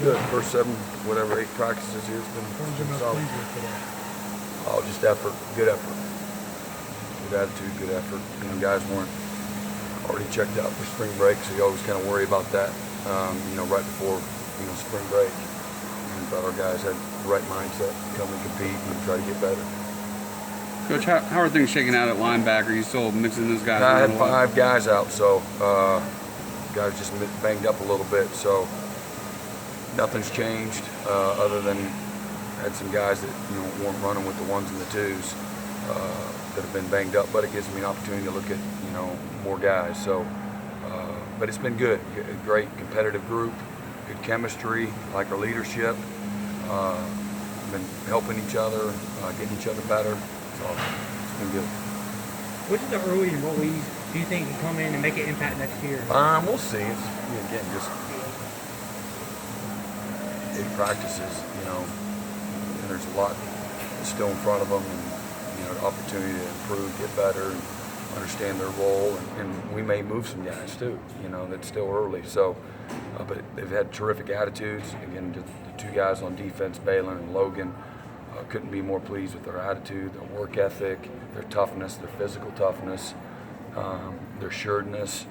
good. First 8 practices here has been solid. Oh, just effort, good effort. Good attitude, good effort. Guys weren't already checked out for spring break, so you always kind of worry about that, right before, spring break. And thought our guys had the right mindset to come and compete and try to get better. Coach, how are things shaking out at linebacker? Are you still mixing those guys? I had 5 guys out, so guys just banged up a little bit, so nothing's changed other than had some guys that weren't running with the 1s and the 2s that have been banged up, but it gives me an opportunity to look at more guys. So, but it's been good. A great competitive group, good chemistry, like our leadership. Been helping each other, getting each other better. So it's been good. What's the early enrollees do you think can come in and make an impact next year? We'll see. It's again just 8 practices, and there's a lot still in front of them, and opportunity to improve, get better, and understand their role, and we may move some guys too. That's still early. So, but they've had terrific attitudes. Again, the 2 guys on defense, Balin and Logan, couldn't be more pleased with their attitude, their work ethic, their toughness, their physical toughness, their assuredness.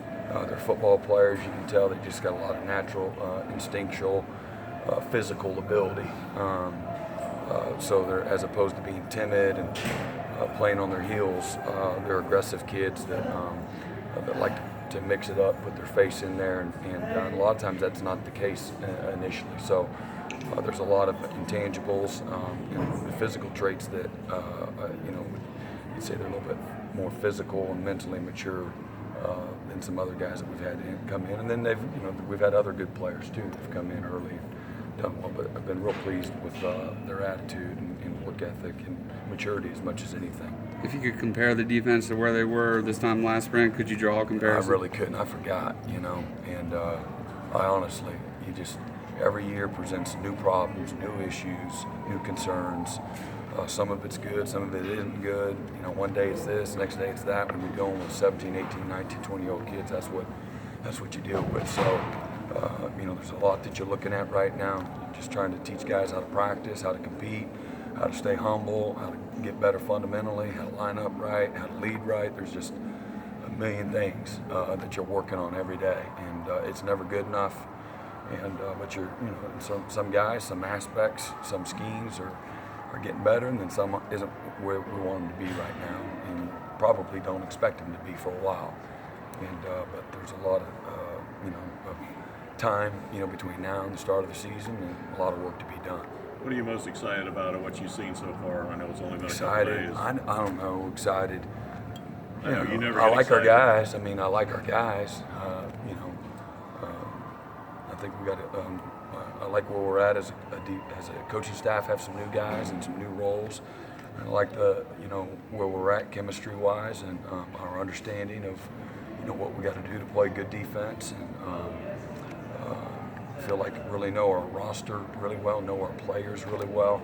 They're football players. You can tell they just got a lot of natural, instinctual, physical ability. So they're, as opposed to being timid and playing on their heels, they're aggressive kids that like to mix it up, put their face in there, and a lot of times that's not the case initially. So there's a lot of intangibles and the physical traits that you'd say they're a little bit more physical and mentally mature than some other guys that we've had come in. And then we've had other good players too that have come in early and done well. But I've been real pleased with their attitude and work ethic and maturity as much as anything. If you could compare the defense to where they were this time last spring, could you draw a comparison? I really couldn't. I forgot, and I honestly, every year presents new problems, new issues, new concerns. Some of it's good, some of it isn't good. One day it's this, next day it's that. When you're going with 17, 18, 19, 20-year-old kids, that's what you deal with. So, there's a lot that you're looking at right now. Just trying to teach guys how to practice, how to compete, how to stay humble, how to get better fundamentally, how to line up right, how to lead right. There's just a million things that you're working on every day, and it's never good enough. And but you're, some guys, some aspects, some schemes are getting better, and then some isn't where we want them to be right now, and probably don't expect them to be for a while. And but there's a lot of of time between now and the start of the season, and a lot of work to be done. What are you most excited about, or what you've seen so far? I know it's only been Excited. a couple days. I don't know. Excited. I know you never I get like our excited. guys. I like our guys. I think we got. I like where we're at as a coaching staff. Have some new guys and some new roles. And I like where we're at chemistry-wise, and our understanding of what we got to do to play good defense, and feel like really know our roster really well, know our players really well,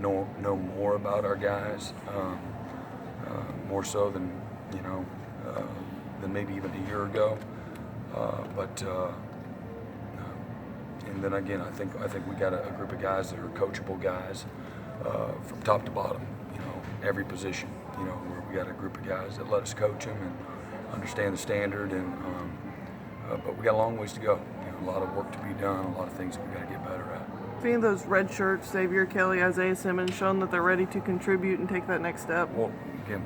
know more about our guys, more so than maybe even a year ago. And then again, I think we got a group of guys that are coachable guys from top to bottom. Every position. Where we got a group of guys that let us coach them and understand the standard, and but we got a long ways to go. A lot of work to be done, a lot of things that we got to get better at. Seeing those red shirts, Xavier Kelly, Isaiah Simmons, showing that they're ready to contribute and take that next step. Well, again,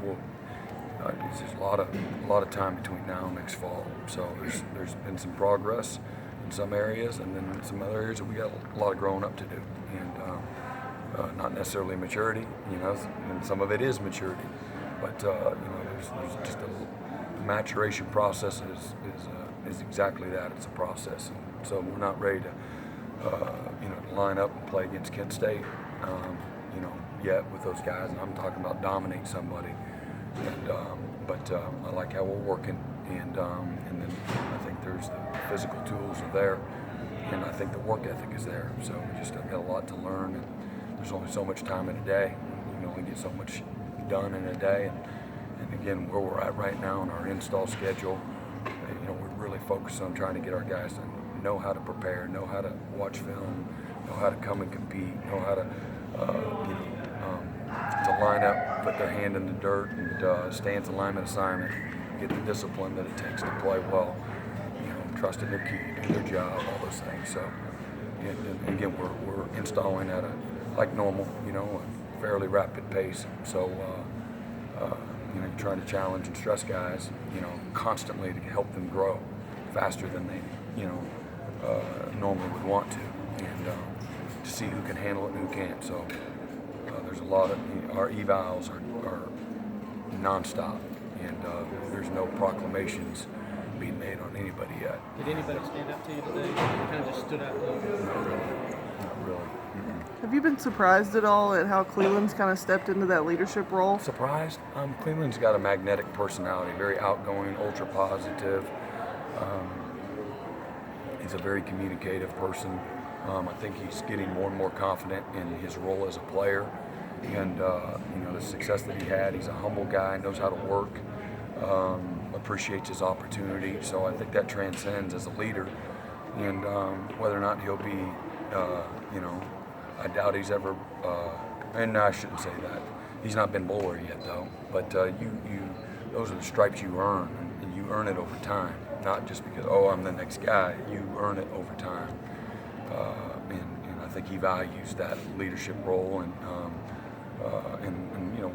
there's a lot of time between now and next fall. So there's been some progress in some areas, and then in some other areas that we got a lot of growing up to do, and not necessarily maturity. And some of it is maturity, but there's just the maturation process is exactly that. It's a process. And so we're not ready to line up and play against Kent State yet with those guys. And I'm talking about dominate somebody. And but I like how we're working, and then I think there's the physical tools are there, and I think the work ethic is there. So we just got a lot to learn, and there's only so much time in a day. You can only get so much done in a day, and again, where we're at right now in our install schedule, we're really focused on trying to get our guys to know how to prepare, know how to watch film, know how to come and compete, know how to to line up, put their hand in the dirt, and stance alignment assignment, get the discipline that it takes to play well. Trusting their key, do their job, all those things. So, and again, we're installing at like normal, a fairly rapid pace. So, you're trying to challenge and stress guys, constantly to help them grow faster than they, normally would want to, and to see who can handle it and who can't. So, there's a lot of our evals are nonstop, and there's no proclamations being made on anybody yet. Did anybody stand up to you today? Kind of just stood out to you? Not really. Mm-mm. Have you been surprised at all at how Cleveland's kind of stepped into that leadership role? Surprised? Cleveland's got a magnetic personality, very outgoing, ultra positive. He's a very communicative person. I think he's getting more and more confident in his role as a player, and the success that he had. He's a humble guy, knows how to work, appreciates his opportunity. So I think that transcends as a leader. And whether or not he'll be, I doubt he's ever. And I shouldn't say that. He's not been bowler yet, though. But those are the stripes you earn, and you earn it over time. Not just because I'm the next guy. You earn it over time. And I think he values that leadership role and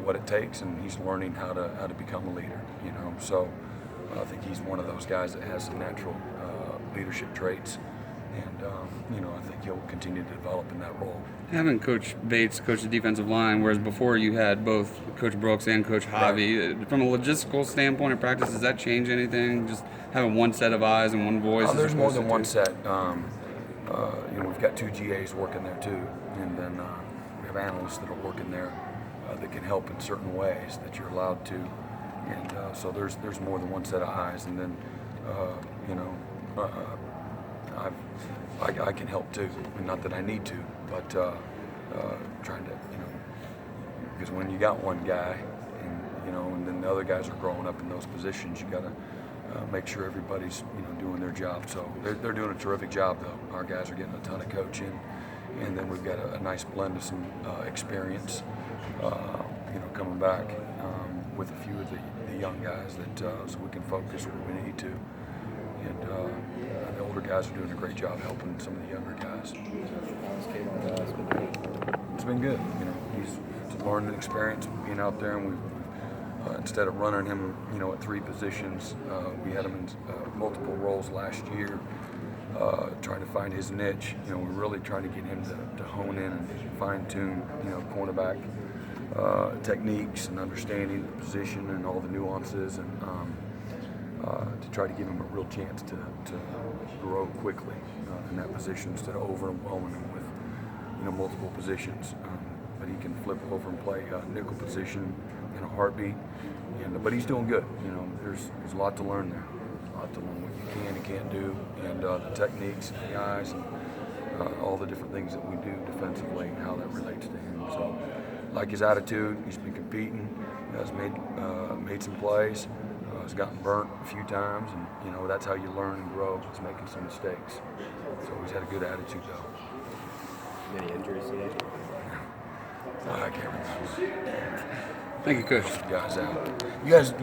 what it takes, and he's learning how to become a leader. So I think he's one of those guys that has some natural leadership traits, and I think he'll continue to develop in that role. Having Coach Bates coach the defensive line, whereas before you had both Coach Brooks and Coach Javi. Right. From a logistical standpoint of practice, does that change anything? Just having one set of eyes and one voice? There's more than one set. We've got 2 GAs working there too, and then we have analysts that are working there that can help in certain ways that you're allowed to, and so there's more than one set of eyes, and then I can help too, and not that I need to, but trying to because when you got one guy and then the other guys are growing up in those positions, you got to make sure everybody's doing their job. So they're doing a terrific job though. Our guys are getting a ton of coaching, and then we've got a nice blend of some experience coming back with a few of the young guys that so we can focus where we need to, and the older guys are doing a great job helping some of the younger guys. It's been good. It's a learning experience being out there, and we've instead of running him, at 3 positions, we had him in multiple roles last year, trying to find his niche. We're really trying to get him to hone in and fine-tune, cornerback techniques and understanding the position and all the nuances, and to try to give him a real chance to grow quickly in that position instead of overwhelming him with, multiple positions. But he can flip over and play nickel position in a heartbeat, but he's doing good. There's a lot to learn there. A lot to learn what you can and can't do, and the techniques, and the eyes, and all the different things that we do defensively and how that relates to him. So, like his attitude, he's been competing, has made some plays, has gotten burnt a few times, and that's how you learn and grow. Is making some mistakes. So he's had a good attitude though. Any injuries today? I can't remember. Thank you, Coach. Guys out. You guys.